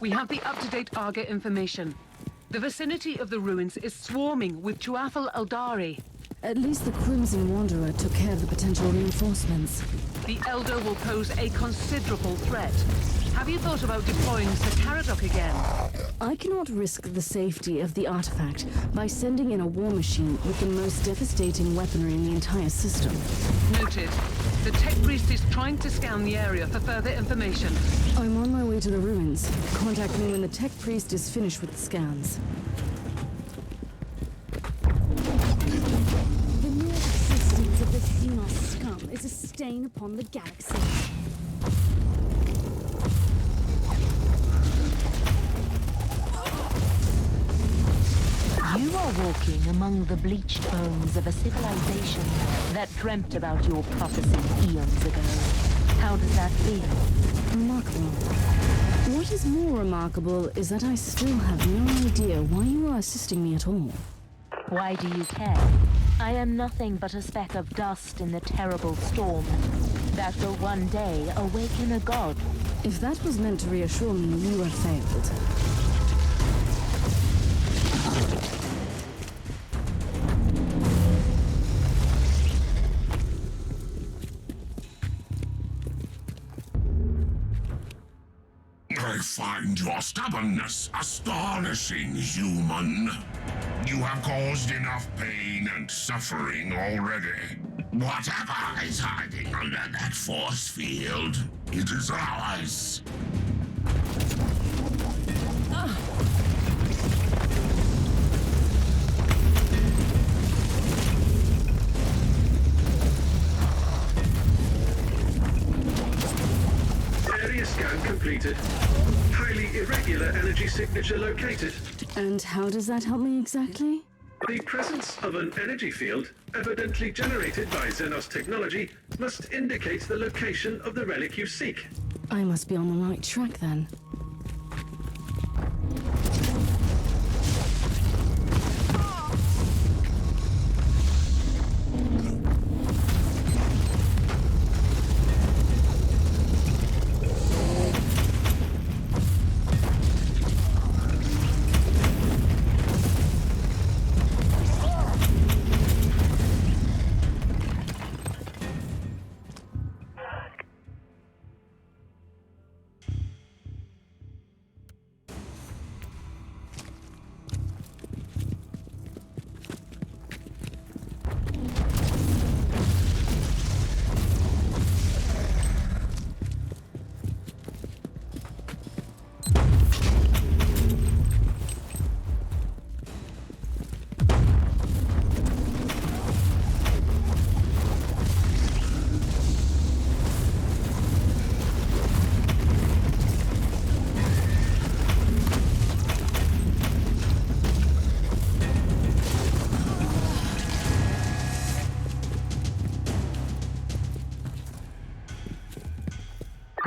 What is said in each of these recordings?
We have the up-to-date Arga information. The vicinity of the ruins is swarming with Tuathal Eldari. At least the Crimson Wanderer took care of the potential reinforcements. The Elder will pose a considerable threat. Have you thought about deploying Sir Caradoc again? I cannot risk the safety of the artifact by sending in a war machine with the most devastating weaponry in the entire system. Noted. The Tech Priest is trying to scan the area for further information. I'm on my way to the ruins. Contact me when the Tech Priest is finished with the scans. The mere existence of this Xenos scum is a stain upon the galaxy. You are walking among the bleached bones of a civilization that dreamt about your prophecy eons ago. How does that feel? Remarkable. What is more remarkable is that I still have no idea why you are assisting me at all. Why do you care? I am nothing but a speck of dust in the terrible storm that will one day awaken a god. If that was meant to reassure me, you have failed. I find your stubbornness astonishing, human. You have caused enough pain and suffering already. Whatever is hiding under that force field, it is ours. Area scan completed. Highly irregular energy signature located. And how does that help me exactly? The presence of an energy field, evidently generated by Xenos technology, must indicate the location of the relic you seek. I must be on the right track then.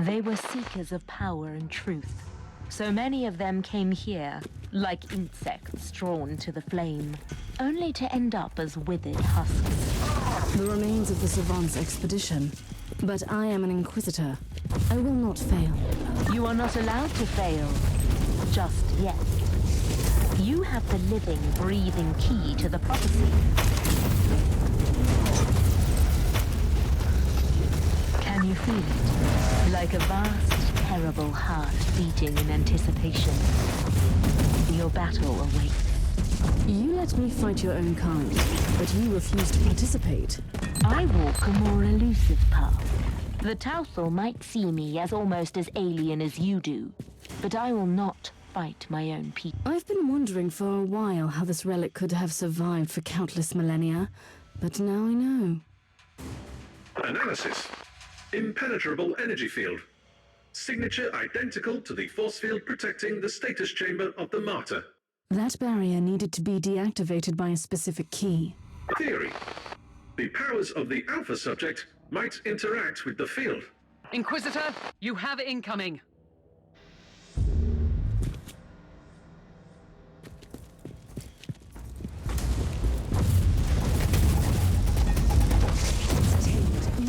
They were seekers of power and truth. So many of them came here, like insects drawn to the flame, only to end up as withered husks. The remains of the Savant's expedition. But I am an Inquisitor. I will not fail. You are not allowed to fail. Just yet. You have the living, breathing key to the prophecy. Can you feel it? Like a vast, terrible heart beating in anticipation. Your battle awaits. You let me fight your own kind, but you refuse to participate. I walk a more elusive path. The Tauthal might see me as almost as alien as you do, but I will not fight my own people. I've been wondering for a while how this relic could have survived for countless millennia, but now I know. Analysis. Impenetrable energy field. Signature identical to the force field protecting the status chamber of the Martyr. That barrier needed to be deactivated by a specific key. Theory. The powers of the Alpha subject might interact with the field. Inquisitor, you have incoming.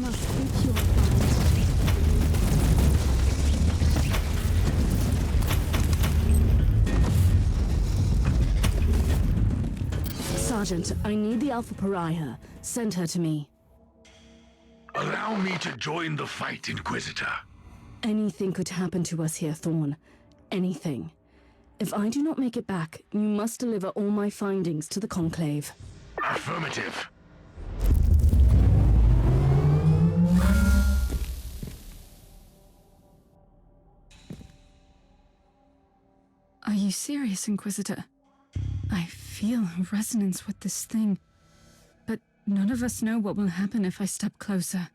Must be purified. Sergeant, I need the Alpha Pariah. Send her to me. Allow me to join the fight, Inquisitor. Anything could happen to us here, Thorn. Anything. If I do not make it back, you must deliver all my findings to the Conclave. Affirmative. Are you serious, Inquisitor? I feel a resonance with this thing, but none of us know what will happen if I step closer.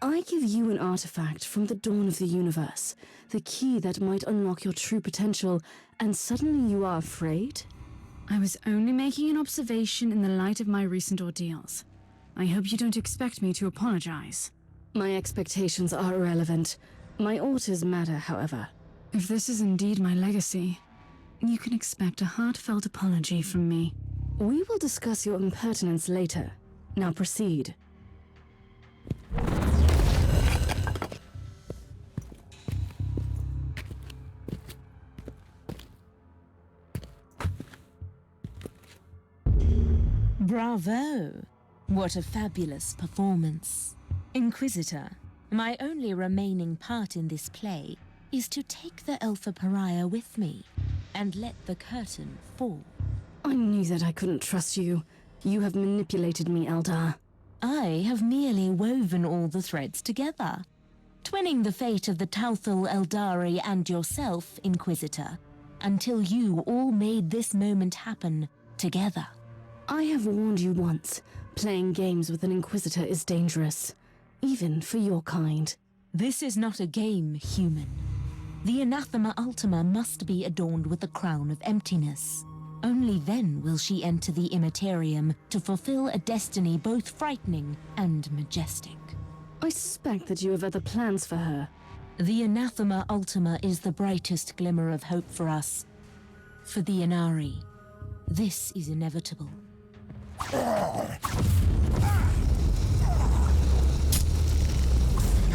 I give you an artifact from the dawn of the universe, the key that might unlock your true potential, and suddenly you are afraid? I was only making an observation in the light of my recent ordeals. I hope you don't expect me to apologize. My expectations are irrelevant. My orders matter, however. If this is indeed my legacy, you can expect a heartfelt apology from me. We will discuss your impertinence later. Now proceed. Bravo! What a fabulous performance. Inquisitor, my only remaining part in this play is to take the Alpha Pariah with me and let the curtain fall. I knew that I couldn't trust you. You have manipulated me, Eldar. I have merely woven all the threads together, twinning the fate of the Tauthal Eldari and yourself, Inquisitor, until you all made this moment happen together. I have warned you once. Playing games with an Inquisitor is dangerous, even for your kind. This is not a game, human. The Anathema Ultima must be adorned with the crown of emptiness. Only then will she enter the Immaterium to fulfill a destiny both frightening and majestic. I suspect that you have other plans for her. The Anathema Ultima is the brightest glimmer of hope for us. For the Inari, this is inevitable.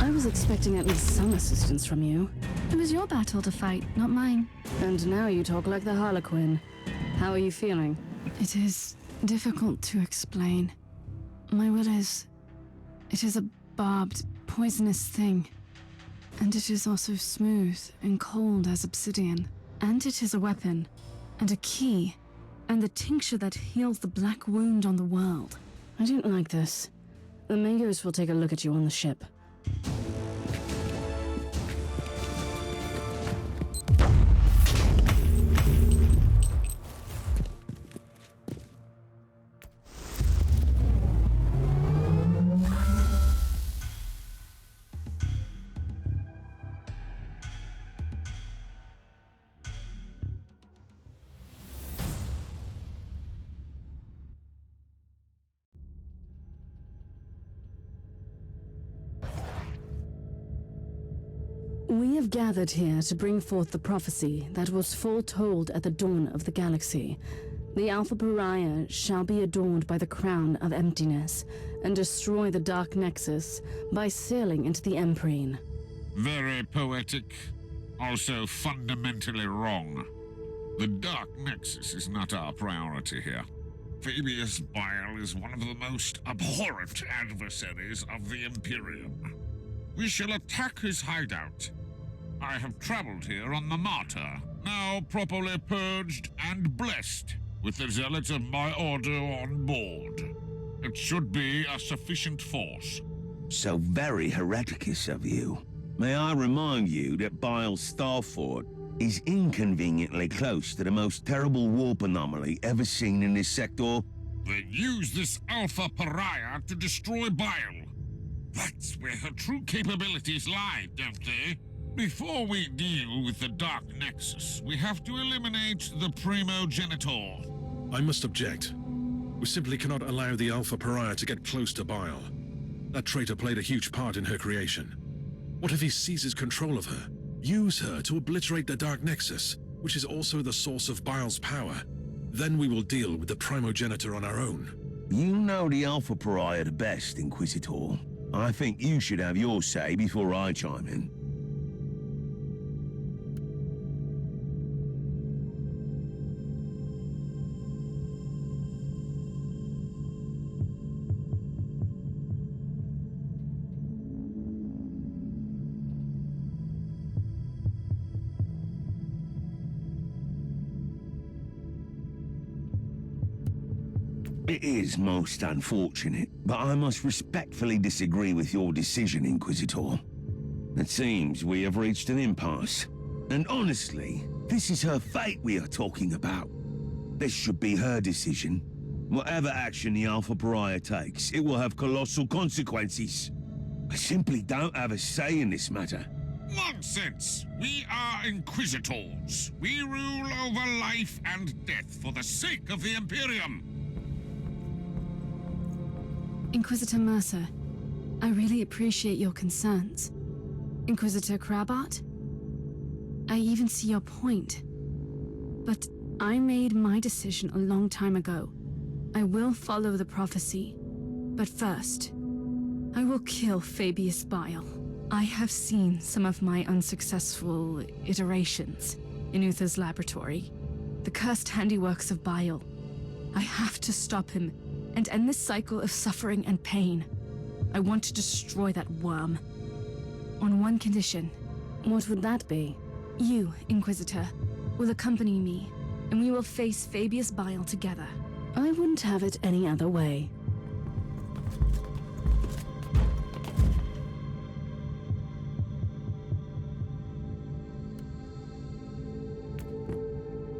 I was expecting at least some assistance from you. It was your battle to fight, not mine. And now you talk like the Harlequin. How are you feeling? It is difficult to explain. My will is... It is a barbed, poisonous thing. And it is also smooth and cold as obsidian. And it is a weapon, and a key, and the tincture that heals the black wound on the world. I don't like this. The Magos will take a look at you on the ship. We have gathered here to bring forth the prophecy that was foretold at the dawn of the galaxy. The Alpha Pariah shall be adorned by the crown of emptiness and destroy the Dark Nexus by sailing into the Emprine. Very poetic, also fundamentally wrong. The Dark Nexus is not our priority here. Fabius Bile is one of the most abhorrent adversaries of the Imperium. We shall attack his hideout. I have traveled here on the Martyr, now properly purged and blessed, with the zealots of my order on board. It should be a sufficient force. So very hereticus of you. May I remind you that Bile's Starfort is inconveniently close to the most terrible warp anomaly ever seen in this sector? They use this Alpha Pariah to destroy Bile. That's where her true capabilities lie, don't they? Before we deal with the Dark Nexus, we have to eliminate the Primogenitor. I must object. We simply cannot allow the Alpha Pariah to get close to Bile. That traitor played a huge part in her creation. What if he seizes control of her? Use her to obliterate the Dark Nexus, which is also the source of Bile's power. Then we will deal with the Primogenitor on our own. You know the Alpha Pariah the best, Inquisitor. I think you should have your say before I chime in. It is most unfortunate, but I must respectfully disagree with your decision, Inquisitor. It seems we have reached an impasse. And honestly, this is her fate we are talking about. This should be her decision. Whatever action the Alpha Pariah takes, it will have colossal consequences. I simply don't have a say in this matter. Nonsense! We are Inquisitors. We rule over life and death for the sake of the Imperium. Inquisitor Mercer, I really appreciate your concerns. Inquisitor Crabart, I even see your point. But I made my decision a long time ago. I will follow the prophecy. But first, I will kill Fabius Bile. I have seen some of my unsuccessful iterations in Uther's laboratory. The cursed handiworks of Bile. I have to stop him and end this cycle of suffering and pain. I want to destroy that worm. On one condition. What would that be? You, Inquisitor, will accompany me, and we will face Fabius Bile together. I wouldn't have it any other way.